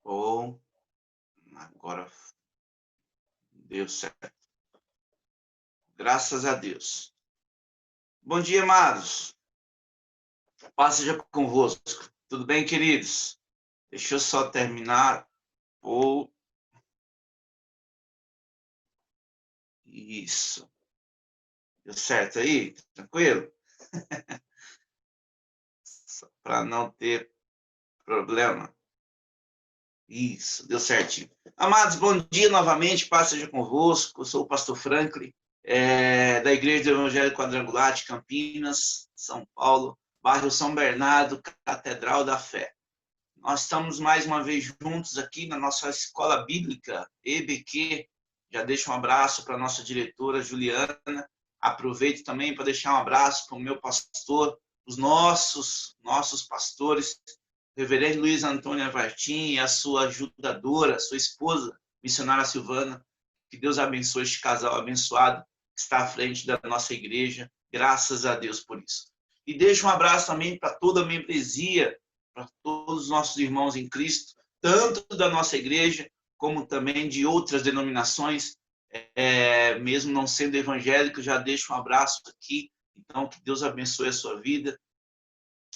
Ou agora deu certo. Graças a Deus. Bom dia, amados. Paz seja convosco. Tudo bem, queridos? Deixa eu só terminar. Isso. Deu certo aí? Tranquilo? Para não ter problema. Isso, deu certinho. Amados, bom dia novamente, paz seja convosco. Eu sou o pastor Franklin, da Igreja do Evangelho Quadrangular de Campinas, São Paulo, bairro São Bernardo, Catedral da Fé. Nós estamos mais uma vez juntos aqui na nossa escola bíblica, EBQ. Já deixo um abraço para a nossa diretora, Juliana. Aproveito também para deixar um abraço para o meu pastor, os nossos pastores, Reverendo Luiz Antônio Vartim e a sua ajudadora, sua esposa, missionária Silvana. Que Deus abençoe este casal abençoado que está à frente da nossa igreja. Graças a Deus por isso. E deixo um abraço também para toda a membresia, para todos os nossos irmãos em Cristo, tanto da nossa igreja, como também de outras denominações, mesmo não sendo evangélico, já deixo um abraço aqui. Então, que Deus abençoe a sua vida,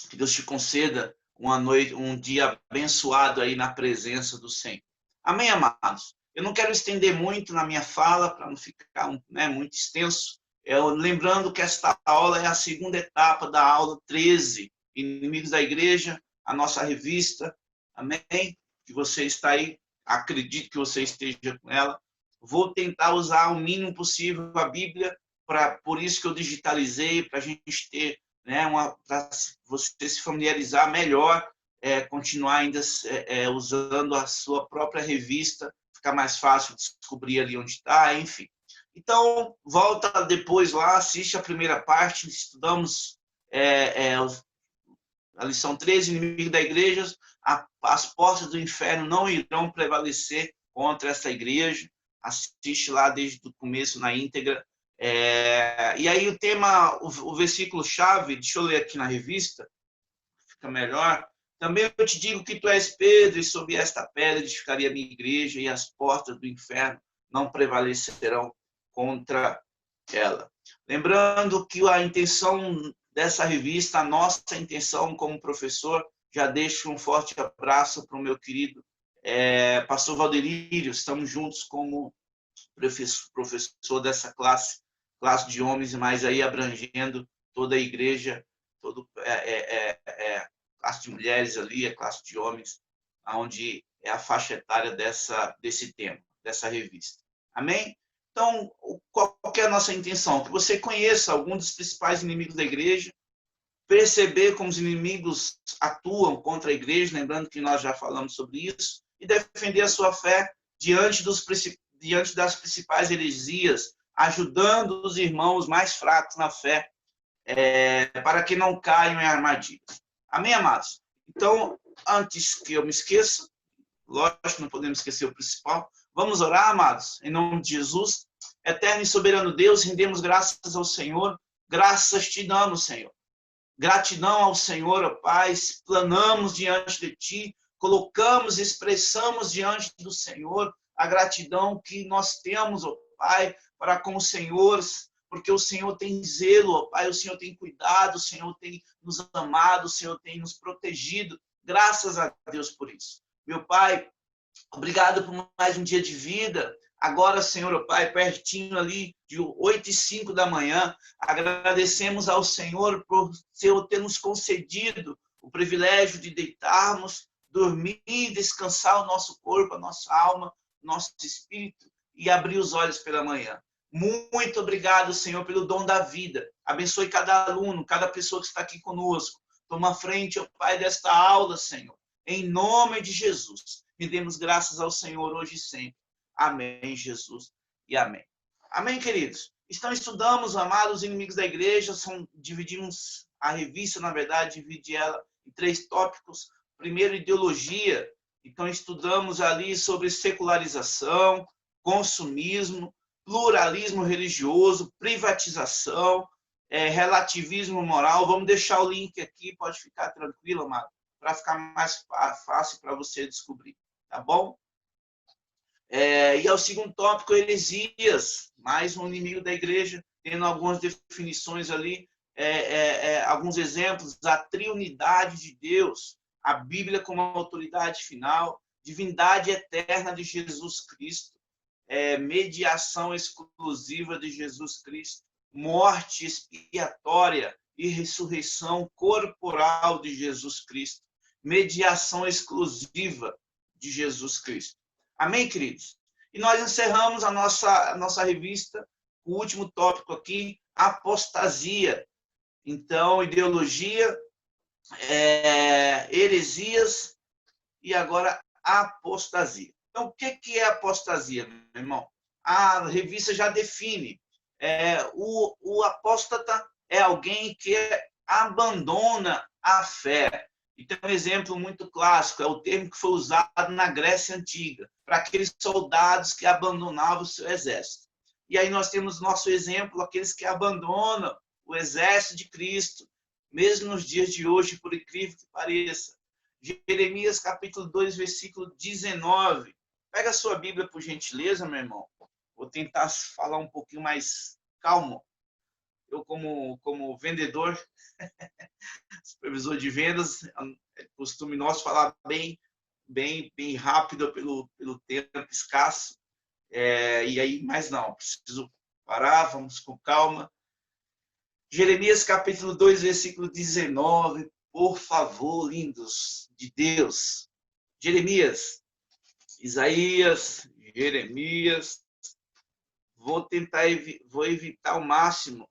que Deus te conceda um dia abençoado aí na presença do Senhor. Amém, amados? Eu não quero estender muito na minha fala, para não ficar muito extenso. Lembrando que esta aula é a segunda etapa da aula 13, Inimigos da Igreja, a nossa revista. Amém? Que você está aí, acredito que você esteja com ela. Vou tentar usar o mínimo possível a Bíblia, por isso que eu digitalizei, para a gente ter, para você se familiarizar melhor, continuar ainda usando a sua própria revista, fica mais fácil descobrir ali onde está, enfim. Então, volta depois lá, assiste a primeira parte, estudamos a lição 13, inimigo da igreja, as portas do inferno não irão prevalecer contra essa igreja, assiste lá desde o começo na íntegra. E aí o tema, o versículo-chave, deixa eu ler aqui na revista, fica melhor. Também eu te digo que tu és Pedro, e sob esta pedra edificaria a minha igreja, e as portas do inferno não prevalecerão contra ela. Lembrando que a intenção dessa revista, a nossa intenção como professor, já deixo um forte abraço para o meu querido pastor Valderírio, estamos juntos como professor dessa classe de homens, mas aí abrangendo toda a igreja, classe de mulheres ali, a classe de homens, onde é a faixa etária desse tema, dessa revista. Amém? Então, qual que é a nossa intenção? Que você conheça alguns dos principais inimigos da igreja, perceber como os inimigos atuam contra a igreja, lembrando que nós já falamos sobre isso, e defender a sua fé diante das principais heresias, ajudando os irmãos mais fracos na fé, para que não caiam em armadilhas. Amém, amados? Então, antes que eu me esqueça, lógico, não podemos esquecer o principal, vamos orar, amados, em nome de Jesus. Eterno e soberano Deus, rendemos graças ao Senhor, graças te damos, Senhor. Gratidão ao Senhor, ó Pai, explanamos diante de Ti, colocamos, expressamos diante do Senhor a gratidão que nós temos, ó Pai, para com o Senhor, porque o Senhor tem zelo, ó Pai, o Senhor tem cuidado, o Senhor tem nos amado, o Senhor tem nos protegido, graças a Deus por isso. Meu Pai, obrigado por mais um dia de vida. Agora, Senhor, ó Pai, pertinho ali de 8h05 da manhã, agradecemos ao Senhor por Senhor ter nos concedido o privilégio de deitarmos, dormir, descansar o nosso corpo, a nossa alma, nosso espírito e abrir os olhos pela manhã. Muito obrigado, Senhor, pelo dom da vida. Abençoe cada aluno, cada pessoa que está aqui conosco. Toma frente, ó Pai, desta aula, Senhor. Em nome de Jesus. Rendemos graças ao Senhor hoje e sempre. Amém, Jesus, e amém. Amém, queridos? Então, estudamos, amados inimigos da igreja, dividimos a revista, na verdade, divide ela em 3 tópicos. Primeiro, ideologia. Então, estudamos ali sobre secularização, consumismo, pluralismo religioso, privatização, relativismo moral. Vamos deixar o link aqui, pode ficar tranquilo, amado, para ficar mais fácil para você descobrir. tá bom? E ao segundo tópico, heresias, mais um inimigo da igreja, tendo algumas definições ali, alguns exemplos, a triunidade de Deus, a Bíblia como autoridade final, divindade eterna de Jesus Cristo, mediação exclusiva de Jesus Cristo, morte expiatória e ressurreição corporal de Jesus Cristo, mediação exclusiva de Jesus Cristo. Amém, queridos? E nós encerramos a nossa revista, o último tópico aqui, apostasia. Então, ideologia, heresias e agora apostasia. Então, o que é apostasia, meu irmão? A revista já define. O apóstata é alguém que abandona a fé. E tem um exemplo muito clássico, é o termo que foi usado na Grécia Antiga, para aqueles soldados que abandonavam o seu exército. E aí nós temos nosso exemplo, aqueles que abandonam o exército de Cristo, mesmo nos dias de hoje, por incrível que pareça. Jeremias capítulo 2, versículo 19. Pega a sua Bíblia, por gentileza, meu irmão. Vou tentar falar um pouquinho mais calmo. Eu, como vendedor, supervisor de vendas, é costume nosso falar bem rápido pelo tempo escasso. E aí, mas não, preciso parar, vamos com calma. Jeremias capítulo 2, versículo 19. Por favor, lindos de Deus. Jeremias, Isaías, Jeremias. Vou evitar ao máximo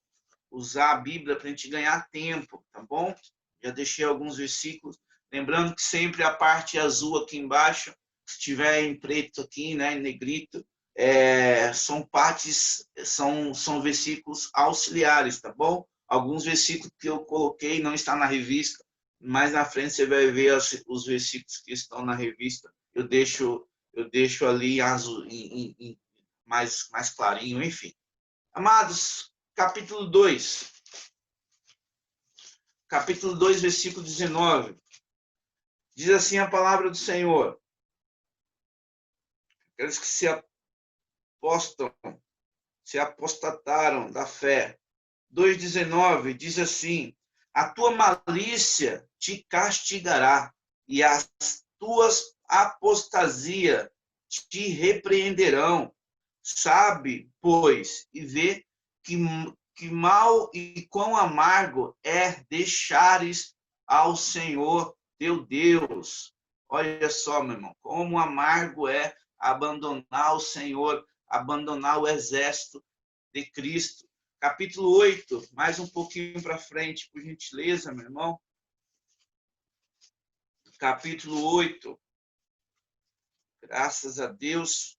usar a Bíblia para a gente ganhar tempo, tá bom? Já deixei alguns versículos. Lembrando que sempre a parte azul aqui embaixo, se tiver em preto aqui, né, em negrito, são versículos auxiliares, tá bom? Alguns versículos que eu coloquei não estão na revista, mais na frente você vai ver os versículos que estão na revista. Eu deixo ali azul, mais clarinho, enfim. Amados, capítulo 2. Capítulo 2, versículo 19. Diz assim a palavra do Senhor. Aqueles que se apostataram da fé. 2,19 diz assim: a tua malícia te castigará e as tuas apostasias te repreenderão. Sabe, pois, e vê que mal e quão amargo é deixares ao Senhor teu Deus. Olha só, meu irmão, como amargo é abandonar o Senhor, abandonar o exército de Cristo. Capítulo 8, mais um pouquinho para frente, por gentileza, meu irmão. Capítulo 8. Graças a Deus.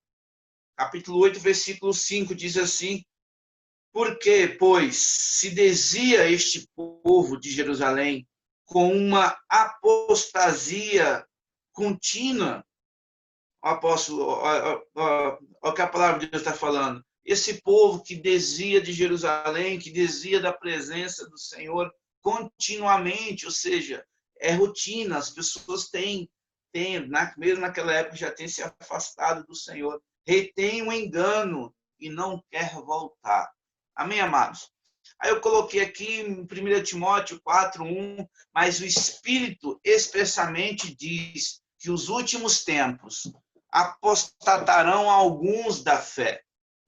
Capítulo 8, versículo 5 diz assim: porque, pois, se desvia este povo de Jerusalém com uma apostasia contínua, apóstolo, olha o que a palavra de Deus está falando. Esse povo que desvia de Jerusalém, que desvia da presença do Senhor continuamente, ou seja, é rotina, as pessoas mesmo naquela época já têm se afastado do Senhor, retém o engano e não quer voltar. Amém, amados? Aí eu coloquei aqui em 1 Timóteo 4:1, mas o Espírito expressamente diz que os últimos tempos apostatarão alguns da fé,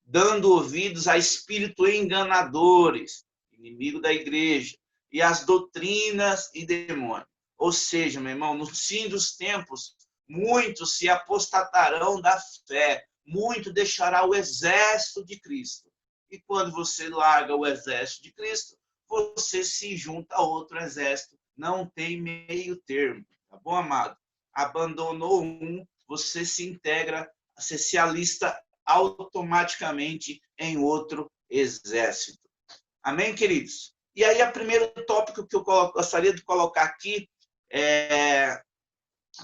dando ouvidos a espíritos enganadores, inimigo da igreja, e as doutrinas e demônios. Ou seja, meu irmão, no fim dos tempos, muitos se apostatarão da fé, muito deixará o exército de Cristo. E quando você larga o exército de Cristo, você se junta a outro exército. Não tem meio termo, tá bom, amado? Abandonou um, você se integra, você se alista automaticamente em outro exército. Amém, queridos? E aí, o primeiro tópico que eu gostaria de colocar aqui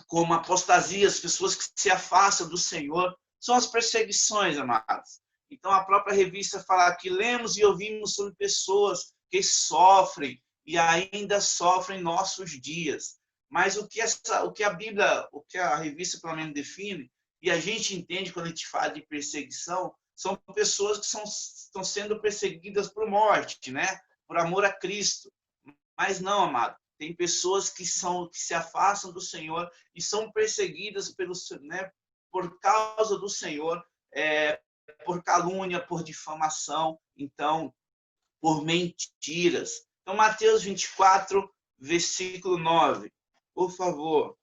como apostasia, as pessoas que se afastam do Senhor, são as perseguições, amados. Então, a própria revista fala que lemos e ouvimos sobre pessoas que sofrem e ainda sofrem nossos dias. Mas o que a Bíblia, o que a revista pelo menos define, e a gente entende quando a gente fala de perseguição, são pessoas que estão sendo perseguidas por morte, né? Por amor a Cristo. Mas não, amado. Tem pessoas que se afastam do Senhor e são perseguidas né, por causa do Senhor, por calúnia, por difamação, então, por mentiras. Então, Mateus 24, versículo 9. Por favor.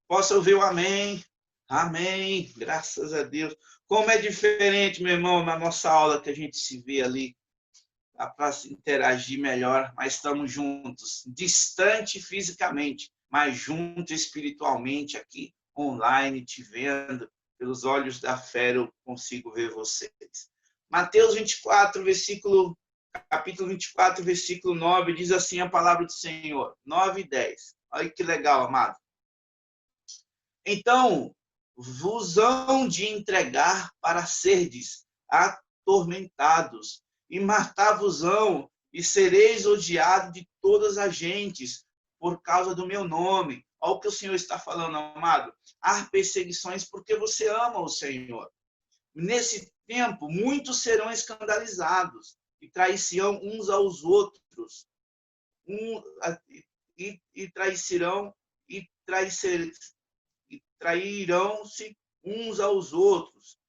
Posso ouvir o amém? Amém. Graças a Deus. Como é diferente, meu irmão, na nossa aula que a gente se vê ali, para interagir melhor, mas estamos juntos, distante fisicamente, mas juntos espiritualmente aqui, online, te vendo, pelos olhos da fé eu consigo ver vocês. Mateus 24, capítulo 24, versículo 9, diz assim a palavra do Senhor, 9 e 10. Olha que legal, amado. Então, vos hão de entregar para serdes atormentados, e matar-vos-ão, e sereis odiados de todas as gentes, por causa do meu nome. Olha o que o Senhor está falando, amado. Há perseguições porque você ama o Senhor. Nesse tempo, muitos serão escandalizados, e trairão uns aos outros, e trairão-se uns aos outros,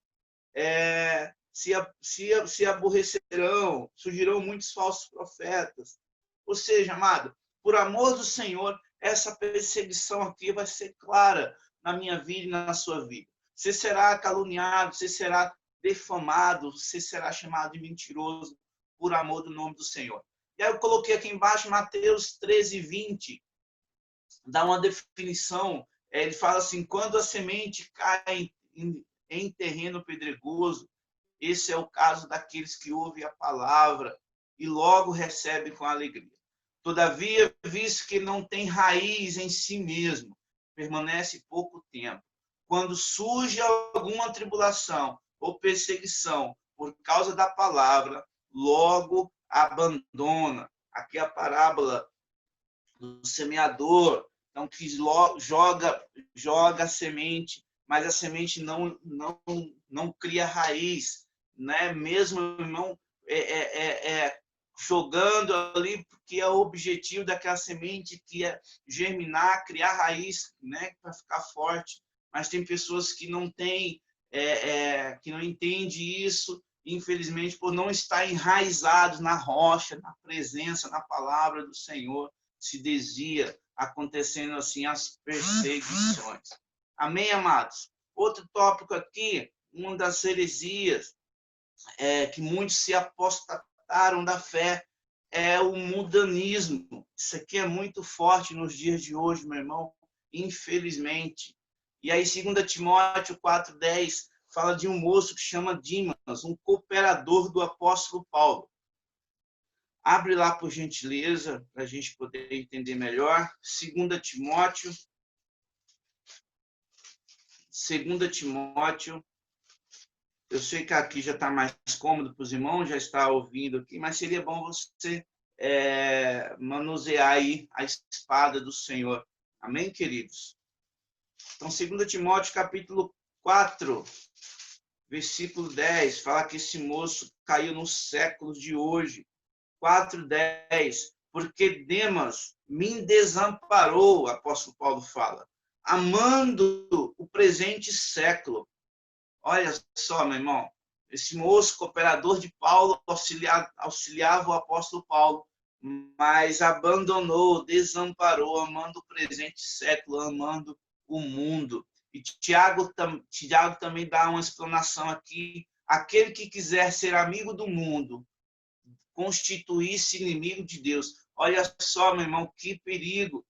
se aborrecerão, surgirão muitos falsos profetas. Ou seja, amado, por amor do Senhor, essa perseguição aqui vai ser clara na minha vida e na sua vida. Você será caluniado, você será defamado, você será chamado de mentiroso por amor do nome do Senhor. E aí eu coloquei aqui embaixo Mateus 13, 20, dá uma definição. Ele fala assim, quando a semente cai em terreno pedregoso, esse é o caso daqueles que ouvem a palavra e logo recebem com alegria. Todavia, visto que não tem raiz em si mesmo, permanece pouco tempo. Quando surge alguma tribulação ou perseguição por causa da palavra, logo abandona. Aqui é a parábola do semeador, então que joga a semente, mas a semente não cria raiz, né? Mesmo não jogando ali, porque é o objetivo daquela semente que é germinar, criar raiz, né? Para ficar forte. Mas tem pessoas que não têm, que não entendem isso, infelizmente, por não estar enraizados na rocha, na presença, na palavra do Senhor, se desvia, acontecendo assim as perseguições. Amém, amados? Outro tópico aqui, uma das heresias que muitos se apostataram da fé, é o mundanismo. Isso aqui é muito forte nos dias de hoje, meu irmão, infelizmente. E aí, 2 Timóteo 4,10, fala de um moço que chama Dimas, um cooperador do apóstolo Paulo. Abre lá, por gentileza, para a gente poder entender melhor. 2 Timóteo. Eu sei que aqui já está mais cômodo para os irmãos, já está ouvindo aqui, mas seria bom você manusear aí a espada do Senhor. Amém, queridos? Então, 2 Timóteo, capítulo 4, versículo 10, fala que esse moço caiu nos séculos de hoje. 4:10, porque Demas me desamparou, o apóstolo Paulo fala, amando o presente século. Olha só, meu irmão, esse moço, cooperador de Paulo, auxiliava o apóstolo Paulo, mas abandonou, desamparou, amando o presente século, amando o mundo. E Tiago também dá uma explanação aqui, aquele que quiser ser amigo do mundo, constituir-se inimigo de Deus. Olha só, meu irmão, que perigo.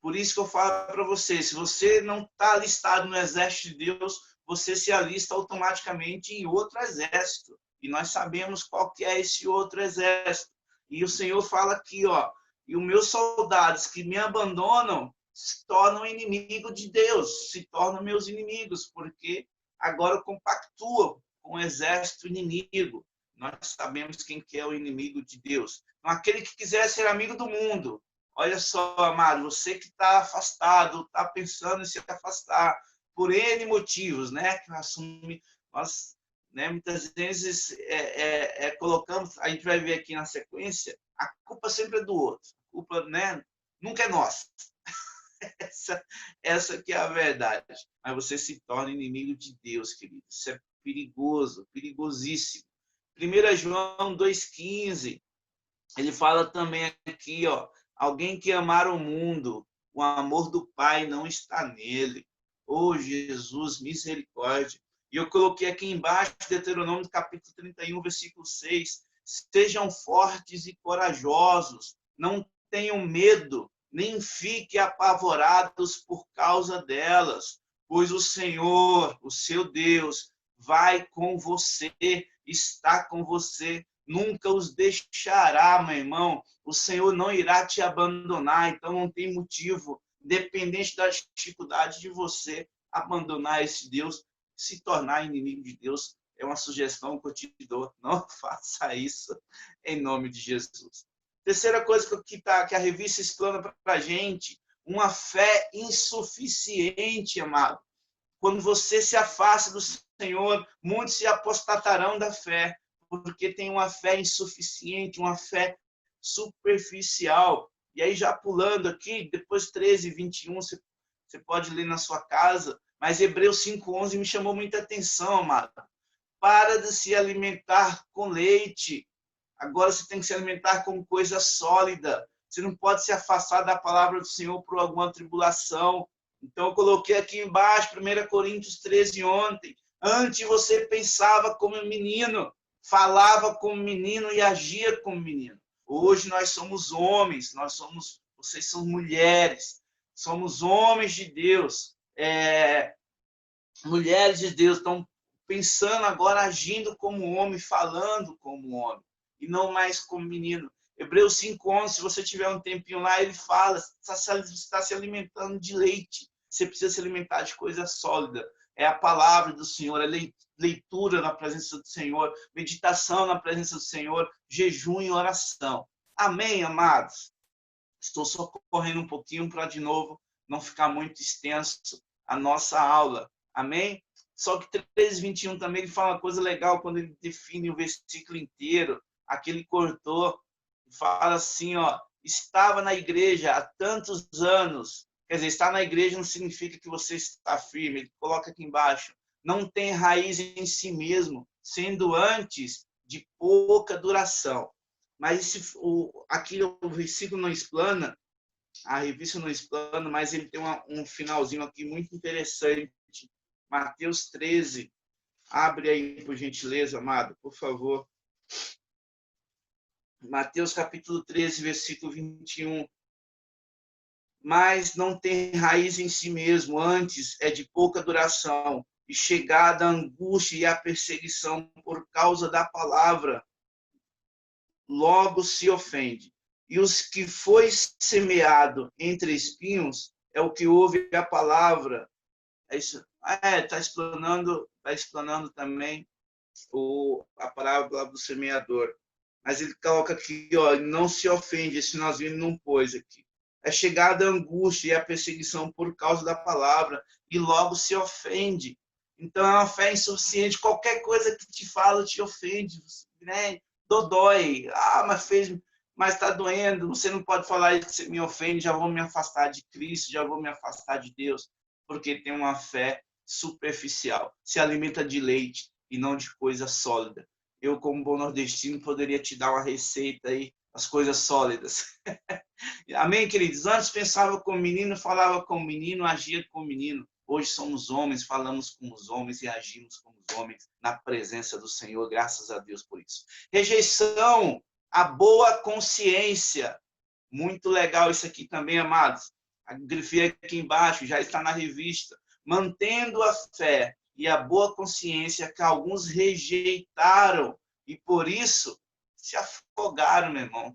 Por isso que eu falo para você, se você não está alistado no exército de Deus, você se alista automaticamente em outro exército. E nós sabemos qual que é esse outro exército. E o Senhor fala aqui, ó, e os meus soldados que me abandonam se tornam inimigo de Deus, se tornam meus inimigos, porque agora compactuam com o exército inimigo. Nós sabemos quem que é o inimigo de Deus. Então, aquele que quiser ser amigo do mundo, Olha só, amado, você que está afastado, está pensando em se afastar por N motivos, né? Que nós, né, muitas vezes colocamos, a gente vai ver aqui na sequência, a culpa sempre é do outro. A culpa, né, nunca é nossa. Essa que é a verdade. Mas você se torna inimigo de Deus, querido. Isso é perigoso, perigosíssimo. 1 João 2,15, ele fala também aqui, ó, alguém que amar o mundo, o amor do Pai não está nele. Oh, Jesus, misericórdia. E eu coloquei aqui embaixo, Deuteronômio capítulo 31, versículo 6. Sejam fortes e corajosos, não tenham medo, nem fiquem apavorados por causa delas, pois o Senhor, o seu Deus, vai com você, está com você, nunca os deixará, meu irmão. O Senhor não irá te abandonar, então não tem motivo, independente da dificuldade de você abandonar esse Deus, se tornar inimigo de Deus. É uma sugestão que eu te dou. Não faça isso em nome de Jesus. Terceira coisa que a revista explana para a gente, uma fé insuficiente, amado. Quando você se afasta do Senhor, muitos se apostatarão da fé, porque tem uma fé insuficiente, uma fé superficial. E aí, já pulando aqui, depois 13, 21, você pode ler na sua casa, mas Hebreus 5,11 me chamou muita atenção, amado. Para de se alimentar com leite. Agora você tem que se alimentar com coisa sólida. Você não pode se afastar da palavra do Senhor por alguma tribulação. Então, eu coloquei aqui embaixo, 1 Coríntios 13, ontem. Antes você pensava como menino, falava como menino e agia como menino. Hoje nós somos homens, vocês são mulheres, somos homens de Deus, mulheres de Deus, estão pensando agora, agindo como homem, falando como homem, e não mais como menino. Hebreus 5,11, se você tiver um tempinho lá, ele fala, está se alimentando de leite, você precisa se alimentar de coisa sólida. É a palavra do Senhor, é leitura na presença do Senhor, meditação na presença do Senhor, jejum e oração. Amém, amados? Estou só correndo um pouquinho para, de novo, não ficar muito extenso a nossa aula. Amém? Só que 3:21 também ele fala uma coisa legal quando ele define o versículo inteiro. Aqui ele cortou, fala assim, ó, estava na igreja há tantos anos. Quer dizer, estar na igreja não significa que você está firme. Ele coloca aqui embaixo. Não tem raiz em si mesmo, sendo antes de pouca duração. Mas aqui o versículo não explana, a revista não explana, mas ele tem um finalzinho aqui muito interessante. Mateus 13. Abre aí, por gentileza, amado, por favor. Mateus capítulo 13, versículo 21. Mas não tem raiz em si mesmo, antes é de pouca duração, e chegada a angústia e a perseguição por causa da palavra, logo se ofende. E os que foi semeado entre espinhos é o que ouve a palavra. É isso. Está explanando também a parábola do semeador. Mas ele coloca aqui, ó, não se ofende, esse nós vimos não pôs aqui. É chegada a angústia e a perseguição por causa da palavra, e logo se ofende. Então é uma fé insuficiente, qualquer coisa que te fala te ofende, né? Dodói, mas está doendo, você não pode falar isso que você me ofende, já vou me afastar de Cristo, já vou me afastar de Deus, porque tem uma fé superficial, se alimenta de leite e não de coisa sólida. Eu, como bom nordestino, poderia te dar uma receita aí, as coisas sólidas. Amém, queridos? Antes pensava como menino, falava como menino, agia como menino. Hoje somos homens, falamos como os homens e agimos como os homens na presença do Senhor, graças a Deus por isso. Rejeição, a boa consciência. Muito legal isso aqui também, amados. Grifei aqui embaixo, já está na revista. Mantendo a fé e a boa consciência que alguns rejeitaram e por isso se afogaram, meu irmão,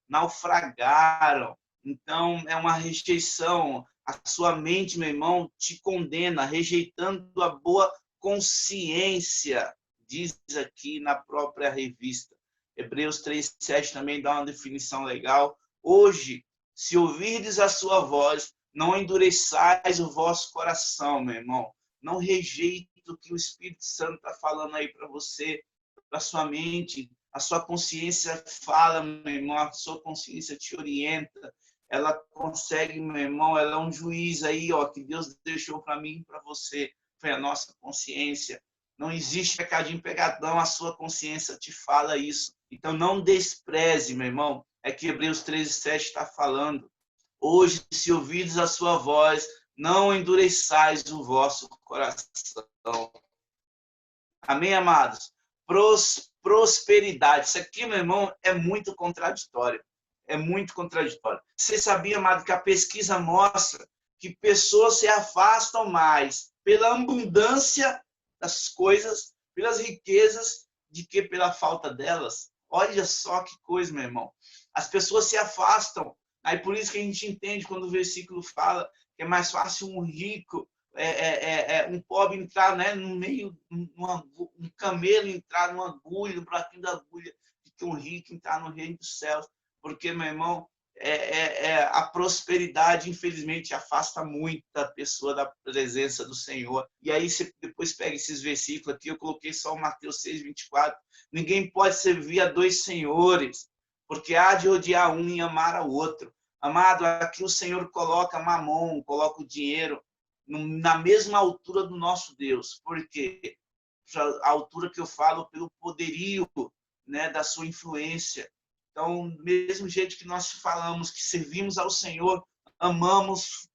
naufragaram. Então, é uma rejeição. A sua mente, meu irmão, te condena, rejeitando a boa consciência, diz aqui na própria revista. Hebreus 3:7 também dá uma definição legal. Hoje, se ouvirdes a sua voz, não endureçais o vosso coração, meu irmão. Não rejeite o que o Espírito Santo está falando aí para você, para sua mente. A sua consciência fala, meu irmão, a sua consciência te orienta. Ela consegue, meu irmão, ela é um juiz aí, ó, que Deus deixou para mim e para você. Foi a nossa consciência. Não existe pecadinho pegadão, a sua consciência te fala isso. Então não despreze, meu irmão. É que Hebreus 13:7 está falando. Hoje, se ouvides a sua voz, não endureçais o vosso coração. Amém, amados? Prosperidade. Isso aqui, meu irmão, é muito contraditório. É muito contraditório. Você sabia, amado, que a pesquisa mostra que pessoas se afastam mais pela abundância das coisas, pelas riquezas, de que pela falta delas? Olha só que coisa, meu irmão. As pessoas se afastam. Aí por isso que a gente entende quando o versículo fala que é mais fácil um rico um pobre entrar, né, no meio, um camelo entrar numa agulha, no buraquinho da agulha, do que um rico entrar no reino dos céus. Porque, meu irmão, a prosperidade, infelizmente, afasta muito a pessoa da presença do Senhor. E aí você depois pega esses versículos aqui, eu coloquei só o Mateus 6:24. Ninguém pode servir a dois senhores, porque há de odiar um e amar ao outro. Amado, aqui o Senhor coloca mamon, coloca o dinheiro na mesma altura do nosso Deus. Por quê? A altura que eu falo pelo poderio, né, da sua influência. Então, mesmo jeito que nós falamos que servimos ao Senhor, amamos,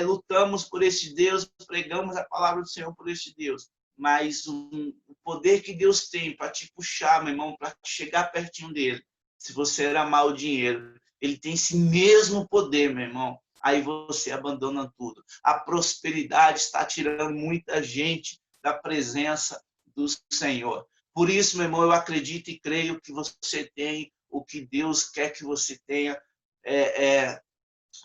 lutamos por este Deus, pregamos a palavra do Senhor por este Deus. Mas o poder que Deus tem para te puxar, meu irmão, para chegar pertinho dele, se você amar o dinheiro, ele tem esse mesmo poder, meu irmão. Aí você abandona tudo. A prosperidade está tirando muita gente da presença do Senhor. Por isso, meu irmão, eu acredito e creio que você tem o que Deus quer que você tenha.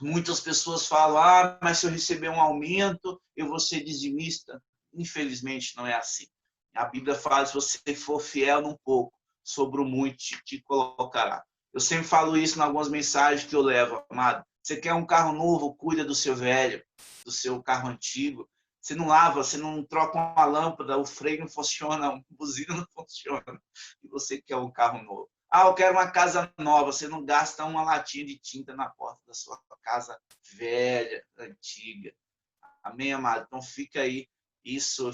Muitas pessoas falam, mas se eu receber um aumento, eu vou ser dizimista. Infelizmente, não é assim. A Bíblia fala, se você for fiel num pouco, sobre o muito te colocará. Eu sempre falo isso em algumas mensagens que eu levo, amado. Você quer um carro novo, cuida do seu velho, do seu carro antigo. Você não lava, você não troca uma lâmpada, o freio não funciona, a buzina não funciona. E você quer um carro novo. Eu quero uma casa nova. Você não gasta uma latinha de tinta na porta da sua casa velha, antiga. Amém, amado? Então fica aí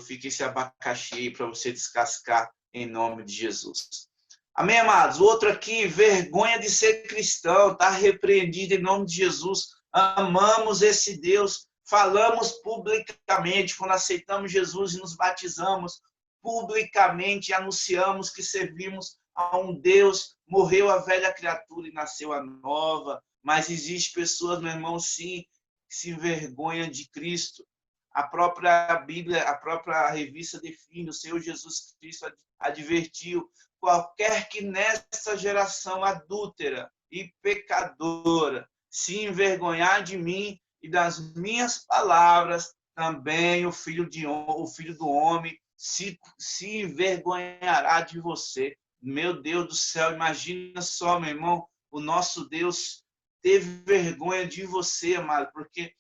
fica esse abacaxi aí para você descascar em nome de Jesus. Amém, amados? Outro aqui, vergonha de ser cristão, está repreendido em nome de Jesus. Amamos esse Deus, falamos publicamente, quando aceitamos Jesus e nos batizamos, publicamente anunciamos que servimos a um Deus, morreu a velha criatura e nasceu a nova. Mas existe pessoas, meu irmão, sim, que se envergonham de Cristo. A própria Bíblia, a própria revista define, o Senhor Jesus Cristo advertiu: qualquer que nessa geração adúltera e pecadora se envergonhar de mim e das minhas palavras, também o Filho do Homem se envergonhará de você. Meu Deus do céu, imagina só, meu irmão, o nosso Deus teve vergonha de você, amado, porque,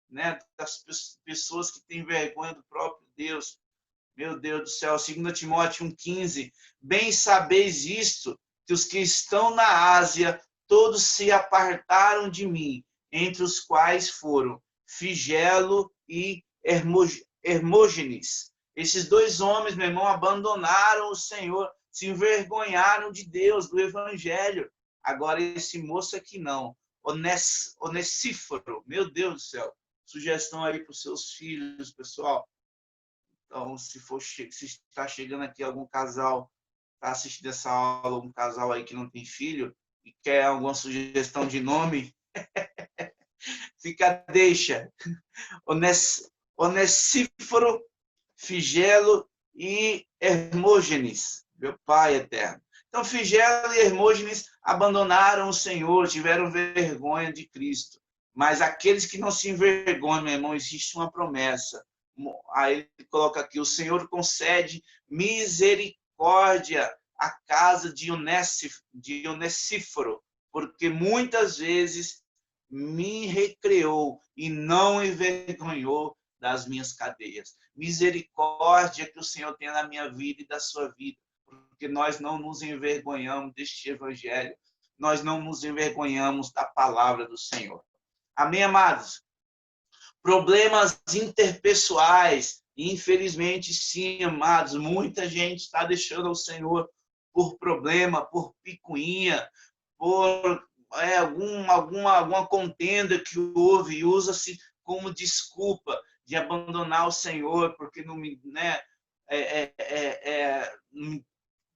né, das pessoas que têm vergonha do próprio Deus. Meu Deus do céu, 2 Timóteo 1,15, bem sabeis isto, que os que estão na Ásia, todos se apartaram de mim, entre os quais foram Figelo e Hermógenes. Esses dois homens, meu irmão, abandonaram o Senhor, se envergonharam de Deus, do Evangelho. Agora, esse moço aqui não. Onesíforo, meu Deus do céu. Sugestão aí para os seus filhos, pessoal. Então, se está chegando aqui algum casal, está assistindo essa aula, um casal aí que não tem filho, e quer alguma sugestão de nome, deixa. Onesíforo, Figelo e Hermógenes, meu Pai eterno. Então, Figelo e Hermógenes abandonaram o Senhor, tiveram vergonha de Cristo. Mas aqueles que não se envergonham, meu irmão, existe uma promessa. Aí ele coloca aqui: o Senhor concede misericórdia à casa de Onesíforo, porque muitas vezes me recreou e não envergonhou das minhas cadeias. Misericórdia que o Senhor tem na minha vida e da sua vida, porque nós não nos envergonhamos deste evangelho, nós não nos envergonhamos da palavra do Senhor. Amém, amados? Problemas interpessoais, infelizmente, sim, amados, muita gente está deixando o Senhor por problema, por picuinha, por alguma contenda que houve e usa-se como desculpa de abandonar o Senhor, porque não me, né,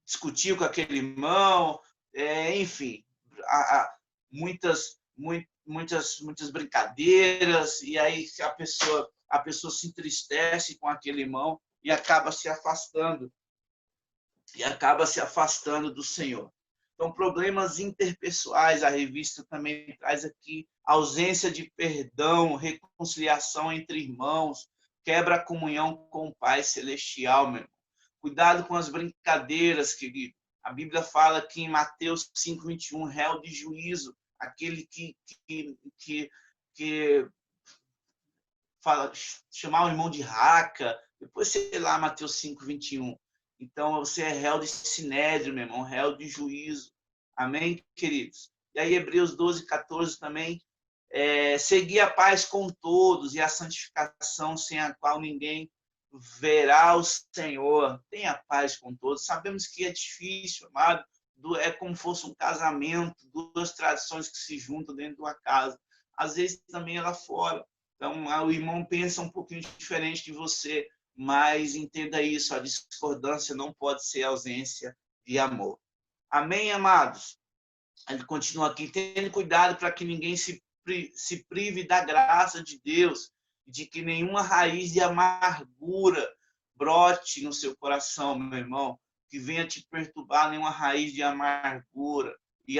discutiu com aquele irmão, enfim, há muitas brincadeiras, e aí a pessoa se entristece com aquele irmão e acaba se afastando do Senhor. Então, problemas interpessoais, a revista também traz aqui ausência de perdão, reconciliação entre irmãos, quebra a comunhão com o Pai Celestial, meu irmão. Cuidado com as brincadeiras, querido. A Bíblia fala que em Mateus 5:21, réu de juízo, aquele que fala, chamar o irmão de raca, depois, sei lá, Mateus 5:21. Então, você é réu de sinédrio, meu irmão, réu de juízo. Amém, queridos? E aí, Hebreus 12:14 também, seguir a paz com todos e a santificação, sem a qual ninguém verá o Senhor. Tenha paz com todos. Sabemos que é difícil, amado. É como se fosse um casamento, duas tradições que se juntam dentro de uma casa. Às vezes também é lá fora. Então, o irmão pensa um pouquinho diferente de você, mas entenda isso, a discordância não pode ser ausência de amor. Amém, amados? Ele continua aqui, tendo cuidado para que ninguém se prive da graça de Deus, de que nenhuma raiz de amargura brote no seu coração, meu irmão, que venha te perturbar nenhuma raiz de amargura. E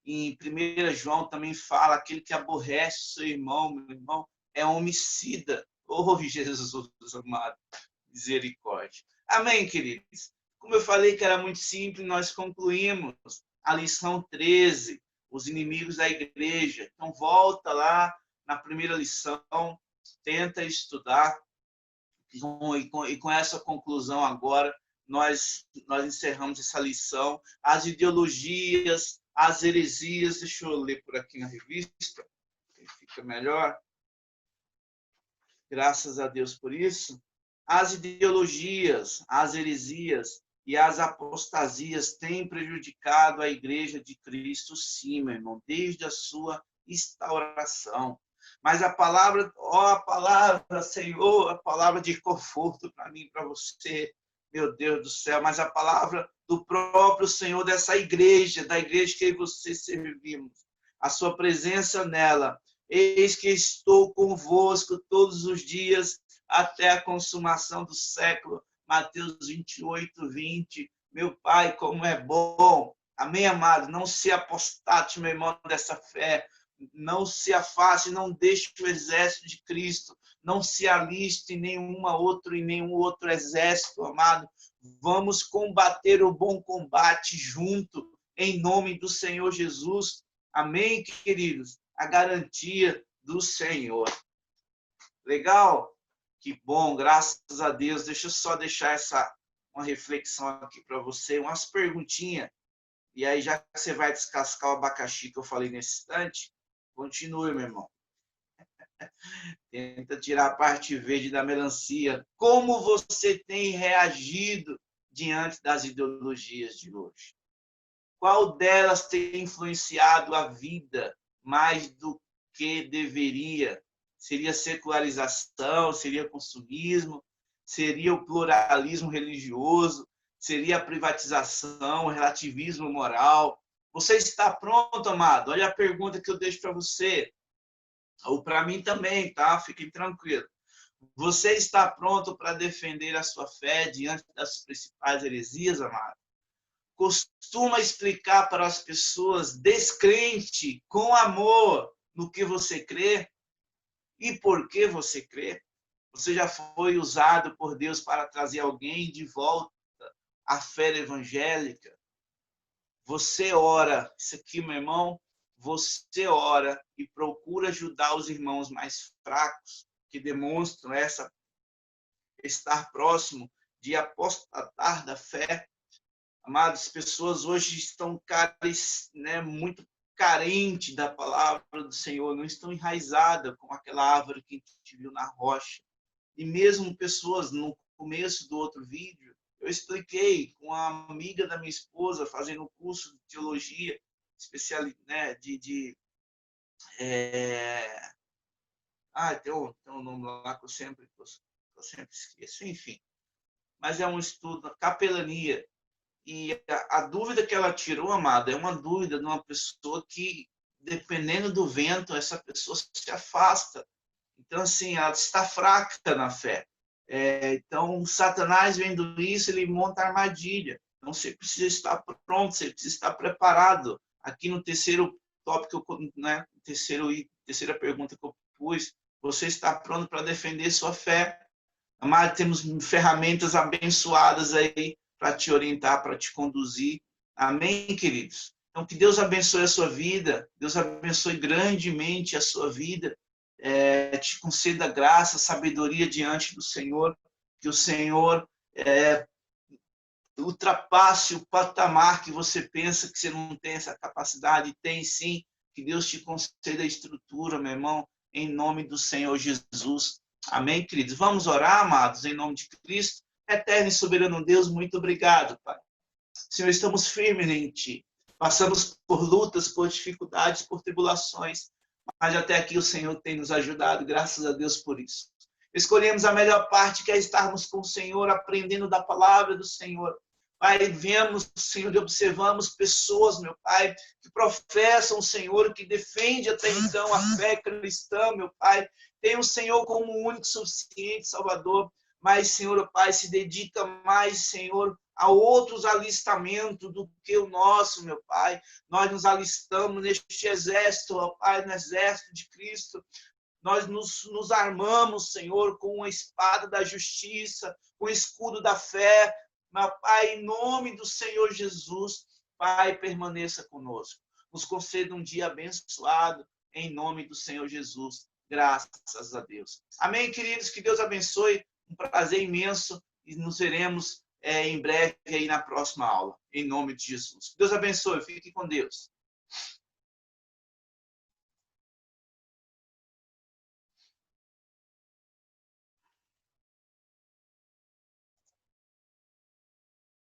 em 1 João também fala, aquele que aborrece seu irmão, meu irmão, é homicida. Oh, Jesus amado, misericórdia. Amém, queridos? Como eu falei que era muito simples, nós concluímos a lição 13, os inimigos da igreja. Então, volta lá na primeira lição, tenta estudar, e com essa conclusão agora, nós encerramos essa lição. As ideologias, as heresias, deixa eu ler por aqui na revista, que fica melhor. Graças a Deus por isso. As ideologias, as heresias e as apostasias têm prejudicado a Igreja de Cristo, sim, meu irmão, desde a sua instauração. Mas a palavra, a palavra, Senhor, a palavra de conforto para mim, para você, meu Deus do céu, mas a palavra do próprio Senhor dessa igreja, da igreja que você servimos, a sua presença nela. Eis que estou convosco todos os dias até a consumação do século. Mateus 28:20. Meu Pai, como é bom. Amém, amado? Não se apostate, meu irmão, dessa fé. Não se afaste, não deixe o exército de Cristo. Não se aliste em nenhum outro exército, amado. Vamos combater o bom combate junto, em nome do Senhor Jesus. Amém, queridos? A garantia do Senhor. Legal? Que bom, graças a Deus. Deixa eu só deixar uma reflexão aqui para você, umas perguntinhas. E aí, já que você vai descascar o abacaxi que eu falei nesse instante, continue, meu irmão. Tenta tirar a parte verde da melancia. Como você tem reagido diante das ideologias de hoje? Qual delas tem influenciado a vida mais do que deveria? Seria secularização? Seria consumismo? Seria o pluralismo religioso? Seria a privatização, o relativismo moral? Você está pronto, amado? Olha a pergunta que eu deixo para você. Ou para mim também, tá? Fiquem tranquilos. Você está pronto para defender a sua fé diante das principais heresias, amado? Costuma explicar para as pessoas descrente, com amor, no que você crê e por que você crê. Você já foi usado por Deus para trazer alguém de volta à fé evangélica. Você ora, isso aqui, meu irmão, você ora e procura ajudar os irmãos mais fracos, que demonstram estar próximo de apostatar da fé. Amadas, pessoas hoje estão muito carentes da palavra do Senhor, não estão enraizadas com aquela árvore que a gente viu na rocha. E mesmo pessoas, no começo do outro vídeo, eu expliquei com uma amiga da minha esposa, fazendo um curso de teologia, especial, né, tem um nome lá que eu sempre esqueço, enfim. Mas é um estudo, capelania. E a dúvida que ela tirou, amada, é uma dúvida de uma pessoa que, dependendo do vento, essa pessoa se afasta. Então, assim, ela está fraca na fé. Então, Satanás, vendo isso, ele monta armadilha. Então, você precisa estar pronto, você precisa estar preparado. Aqui no terceiro tópico, né, terceira pergunta que eu pus, você está pronto para defender sua fé. Amado, temos ferramentas abençoadas aí para te orientar, para te conduzir. Amém, queridos? Então, que Deus abençoe a sua vida, Deus abençoe grandemente a sua vida, te conceda graça, sabedoria diante do Senhor, que o Senhor ultrapasse o patamar que você pensa que você não tem essa capacidade, tem sim, que Deus te conceda a estrutura, meu irmão, em nome do Senhor Jesus. Amém, queridos? Vamos orar, amados, em nome de Cristo. Eterno e soberano Deus, muito obrigado, Pai. Senhor, estamos firmes em Ti. Passamos por lutas, por dificuldades, por tribulações, mas até aqui o Senhor tem nos ajudado, graças a Deus por isso. Escolhemos a melhor parte, que é estarmos com o Senhor, aprendendo da palavra do Senhor. Pai, vemos, Senhor, e observamos pessoas, meu Pai, que professam o Senhor, que defende até então a fé cristã, meu Pai. Tem o Senhor como o único suficiente Salvador, mas, Senhor, Pai, se dedica mais, Senhor, a outros alistamentos do que o nosso, meu Pai. Nós nos alistamos neste exército, ó Pai, no exército de Cristo. Nós nos armamos, Senhor, com a espada da justiça, com o escudo da fé. Meu Pai, em nome do Senhor Jesus, Pai, permaneça conosco. Nos conceda um dia abençoado, em nome do Senhor Jesus. Graças a Deus. Amém, queridos? Que Deus abençoe. Um prazer imenso e nos veremos em breve aí na próxima aula. Em nome de Jesus. Deus abençoe. Fique com Deus.